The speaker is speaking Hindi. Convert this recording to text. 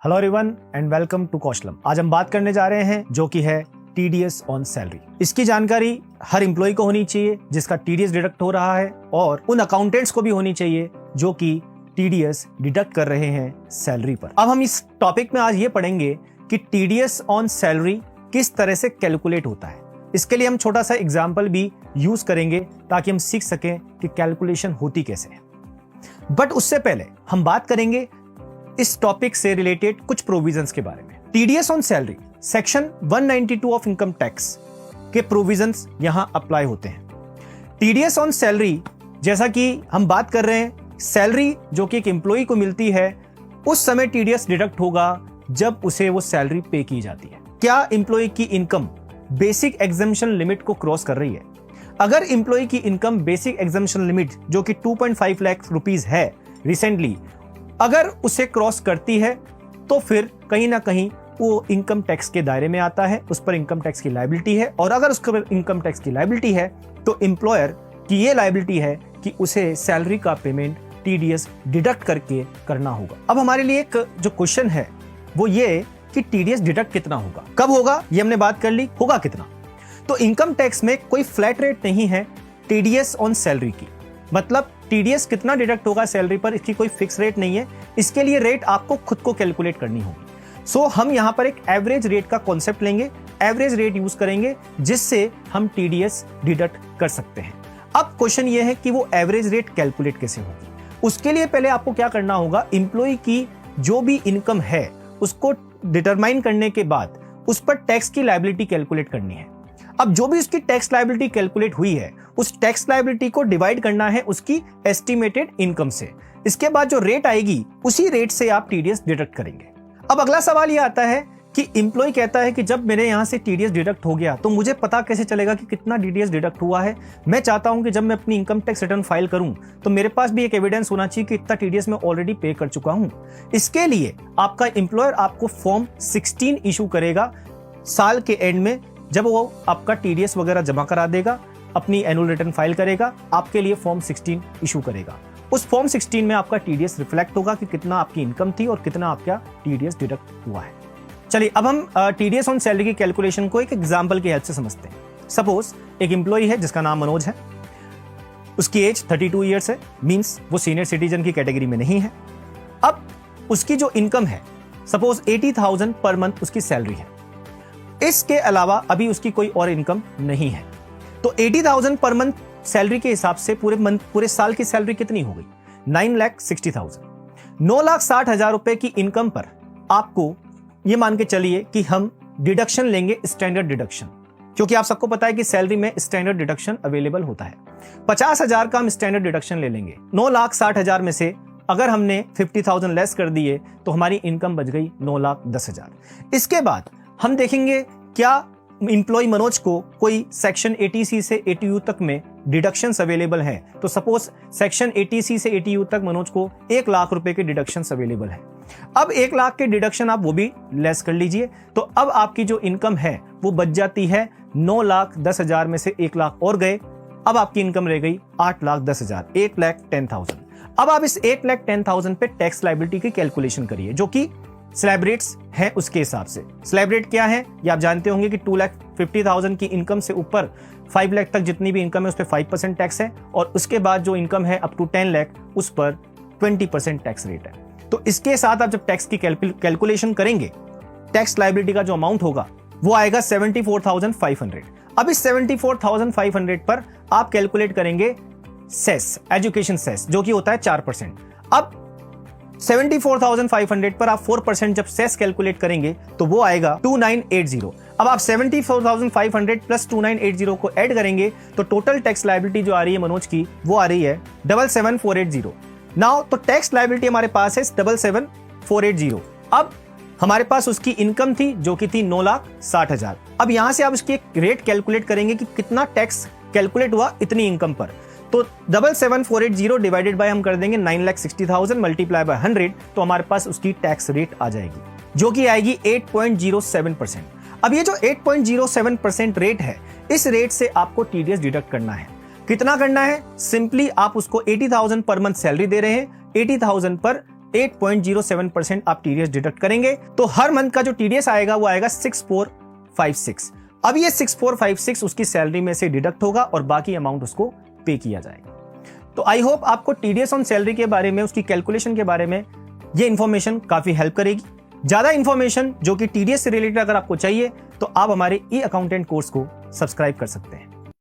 Hello everyone and welcome to Kaushalam. आज हम बात करने जा रहे हैं जो कि है टीडीएस ऑन सैलरी। इसकी जानकारी हर एम्प्लॉय को होनी चाहिए जिसका टीडीएस डिडक्ट हो रहा है, और उन अकाउंटेंट्स को भी होनी चाहिए जो कि टीडीएस डिडक्ट कर रहे हैं सैलरी पर। अब हम इस टॉपिक में आज ये पढ़ेंगे कि टीडीएस ऑन सैलरी किस तरह से कैलकुलेट होता है। इसके लिए हम छोटा सा एग्जाम्पल भी यूज करेंगे ताकि हम सीख सकें कि कैलकुलेशन होती कैसे है। बट उससे पहले हम बात करेंगे इस टॉपिक से रिलेटेड कुछ प्रोविजंस के बारे में। TDS on salary section 192 of income tax के प्रोविजंस यहां अप्लाई होते हैं। टीडीएस ऑन सैलरी, जैसा कि हम बात कर रहे हैं, सैलरी जो कि एक एम्प्लॉय को मिलती है उस समय टीडीएस डिडक्ट होगा जब उसे वो सैलरी पे की जाती है। क्या एम्प्लॉय की इनकम बेसिक एग्जम्पशन लिमिट को क्रॉस कर रही है? अगर एम्प्लॉय की इनकम बेसिक एग्जम्पशन लिमिट जो कि 2.5 लाख रुपीस है रिसेंटली, अगर उसे क्रॉस करती है तो फिर कहीं ना कहीं वो इनकम टैक्स के दायरे में आता है, उस पर इनकम टैक्स की लायबिलिटी है। और अगर उस पर इनकम टैक्स की लायबिलिटी है तो एम्प्लॉयर की ये लायबिलिटी है कि उसे सैलरी का पेमेंट टीडीएस डिडक्ट करके करना होगा। अब हमारे लिए एक जो क्वेश्चन है वो ये कि टीडीएस डिडक्ट कितना होगा, कब होगा, ये हमने बात कर ली, होगा कितना। तो इनकम टैक्स में कोई फ्लैट रेट नहीं है टीडीएस ऑन सैलरी की, मतलब टीडीएस कितना डिडक्ट होगा सैलरी पर, इसकी कोई फिक्स रेट नहीं है। इसके लिए रेट आपको खुद को कैलकुलेट करनी होगी। सो हम यहां पर एक एवरेज रेट का कॉन्सेप्ट लेंगे, एवरेज रेट यूज करेंगे जिससे हम टीडीएस डिडक्ट कर सकते हैं। अब क्वेश्चन ये है कि वो एवरेज रेट कैलकुलेट कैसे होगी। उसके लिए पहले आपको क्या करना होगा, एम्प्लॉय की जो भी इनकम है उसको डिटरमाइन करने के बाद उस पर टैक्स की लायबिलिटी कैलकुलेट करनी है। अब जो भी उसकी टैक्स लायबिलिटी कैलकुलेट हुई है उस टैक्स लायबिलिटी को डिवाइड करना है उसकी एस्टिमेटेड इनकम से। इसके बाद जो रेट आएगी उसी रेट से आप टीडीएस डिडक्ट करेंगे। अब अगला सवाल यह आता है कि एम्प्लॉय कहता है कि जब मेरे यहां से टीडीएस डिडक्ट हो गया तो मुझे पता कैसे चलेगा कि कितना टीडीएस डिडक्ट हुआ है। मैं चाहता हूं कि जब मैं अपनी इनकम टैक्स रिटर्न फाइल करूं तो मेरे पास भी एक एविडेंस होना चाहिए कि इतना टीडीएस मैं ऑलरेडी पे कर चुका हूं। इसके लिए आपका एम्प्लॉयर आपको फॉर्म 16 इशू करेगा साल के एंड में, जब वो आपका टीडीएस वगैरह जमा करा देगा, अपनी एनुअल रिटर्न फाइल करेगा, आपके लिए फॉर्म 16 इशू करेगा। उस फॉर्म 16 में आपका टीडीएस रिफ्लेक्ट होगा कि कितना आपकी इनकम थी और कितना आपका टीडीएस डिडक्ट हुआ है। चलिए अब हम टीडीएस ऑन सैलरी की कैलकुलेशन को एक एग्जांपल की हेल्प से समझते हैं। सपोज एक एम्प्लॉय है जिसका नाम मनोज है, उसकी एज 32 ईयर्स है, मींस वो सीनियर सिटीजन की कैटेगरी में नहीं है। अब उसकी जो इनकम है सपोज 80,000 पर मंथ उसकी सैलरी है, इसके अलावा अभी उसकी कोई और इनकम नहीं है। तो 80,000 पर मंथ सैलरी के हिसाब से पूरे साल की सैलरी कितनी हो गई? 9,60,000। 9,60,000 रुपए की इनकम पर आपको ये मान के चलिए कि हम डिडक्शन लेंगे, स्टैंडर्ड डिडक्शन, क्योंकि आप सबको पता है कि सैलरी में स्टैंडर्ड डिडक्शन अवेलेबल होता है। 50,000 का हम स्टैंडर्ड डिडक्शन ले लेंगे। 9,60,000 में से अगर हमने 50,000 लेस कर दिए तो हमारी इनकम बच गई 9,10,000। इसके बाद हम देखेंगे क्या एम्प्लॉय मनोज को कोई सेक्शन 80C से 80U तक में डिडक्शंस अवेलेबल हैं। तो सपोज सेक्शन 80C से 80U तक मनोज को 1 लाख रुपए के डिडक्शंस अवेलेबल है। अब 1 लाख के डिडक्शन आप वो भी लेस कर लीजिए, तो अब आपकी जो इनकम है वो बच जाती है 9,10,000 में से 1 लाख और गए, अब आपकी इनकम रह गई 8,10,000, 8,10,000। अब आप इस 8,10,000 पे टैक्स लायबिलिटी की कैलकुलेशन करिए जो कि स्लैब रेट्स हैं उसके हिसाब से। स्लैब रेट क्या है ये आप जानते होंगे कि 2,50,000 की इनकम से ऊपर 5 लाख तक जितनी भी इनकम है उस पर 5% टैक्स है, और उसके बाद जो इनकम है अप टू 10 लाख उस पर 20% टैक्स रेट है। तो इसके साथ आप जब टैक्स की कैलकुलेशन करेंगे, टैक्स लायबिलिटी का जो अमाउंट होगा वो आएगा 74,500। अब इस 74,500 पर आप कैलकुलेट करेंगे सेस, एजुकेशन सेस, जो कि होता है 4%। अब 74,500 पर आप 4% जब सेस कैलकुलेट करेंगे तो वो आएगा 2,980। अब आप 74,500 प्लस 2,980 को ऐड करेंगे तो टोटल टैक्स लायबिलिटी जो आ रही है मनोज की वो आ रही है 77,480। नाउ तो टैक्स लायबिलिटी हमारे पास है 77,480। अब हमारे पास उसकी इनकम थी जो कि थी 9,60,000। अब यहां से आप उसकी एक रेट कैलकुलेट करेंगे कि कितना टैक्स कैलकुलेट हुआ इतनी इनकम पर। तो 77,480 डिवाइडेड बाय हम कर देंगे 9,60,000 मल्टीप्लाई बाय 100, तो हमारे पास उसकी टैक्स रेट आ जाएगी जो कि आएगी 8.07%। अब ये जो 8.07% रेट है, इस रेट से आपको टीडीएस डिडक्ट करना है। कितना करना है? सिंपली आप उसको 80,000 पर मंथ सैलरी दे रहे हैं, 80,000 पर 8.07% आप टीडीएस डिडक्ट करेंगे तो हर मंथ का जो टीडीएस आएगा वो आएगा 6456। अब ये 6456 उसकी सैलरी में से डिडक्ट होगा और बाकी अमाउंट उसको पे किया जाएगा। तो आई होप आपको टीडीएस ऑन सैलरी के बारे में, उसकी कैलकुलेशन के बारे में ये इंफॉर्मेशन काफी हेल्प करेगी। ज्यादा इंफॉर्मेशन जो कि टीडीएस से रिलेटेड अगर आपको चाहिए तो आप हमारे ई अकाउंटेंट कोर्स को सब्सक्राइब कर सकते हैं।